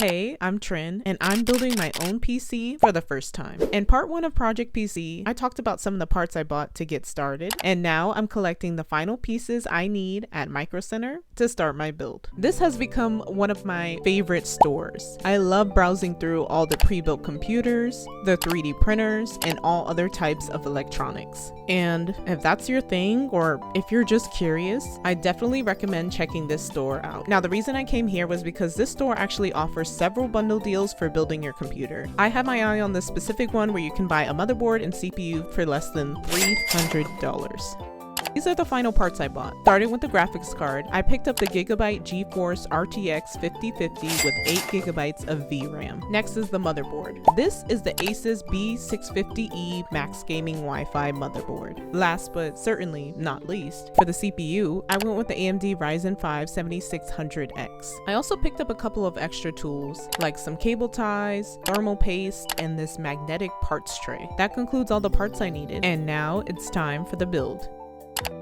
Hey, I'm Trin, and I'm building my own PC for the first time. In part 1 of Project PC, I talked about some of the parts I bought to get started, and now I'm collecting the final pieces I need at Micro Center to start my build. This has become one of my favorite stores. I love browsing through all the pre-built computers, the 3D printers, and all other types of electronics. And if that's your thing, or if you're just curious, I definitely recommend checking this store out. Now, the reason I came here was because this store actually offers several bundle deals for building your computer. I had my eye on this specific one where you can buy a motherboard and CPU for less than $300. These are the final parts I bought. Starting with the graphics card, I picked up the Gigabyte GeForce RTX 5050 with 8GB of VRAM. Next is the motherboard. This is the Asus B650E Max Gaming Wi-Fi motherboard. Last but certainly not least, for the CPU, I went with the AMD Ryzen 5 7600X. I also picked up a couple of extra tools, like some cable ties, thermal paste, and this magnetic parts tray. That concludes all the parts I needed, and now it's time for the build.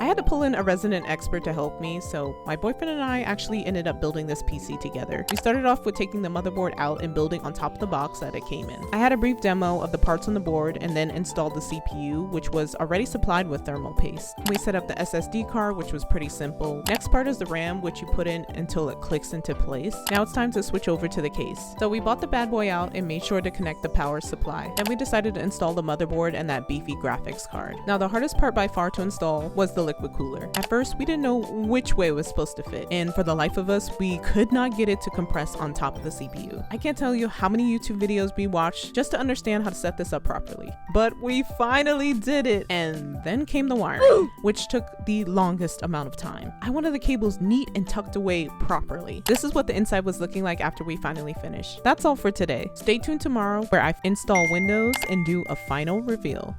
I had to pull in a resident expert to help me, so my boyfriend and I actually ended up building this PC together. We started off with taking the motherboard out and building on top of the box that it came in. I had a brief demo of the parts on the board and then installed the CPU, which was already supplied with thermal paste. We set up the SSD card, which was pretty simple. Next part is the RAM, which you put in until it clicks into place. Now it's time to switch over to the case. So we bought the bad boy out and made sure to connect the power supply. Then we decided to install the motherboard and that beefy graphics card. Now the hardest part by far to install was the liquid cooler. At first, we didn't know which way it was supposed to fit, and for the life of us, we could not get it to compress on top of the CPU. I can't tell you how many YouTube videos we watched just to understand how to set this up properly. But we finally did it, and then came the wiring, which took the longest amount of time. I wanted the cables neat and tucked away properly. This is what the inside was looking like after we finally finished. That's all for today. Stay tuned tomorrow where I install Windows and do a final reveal.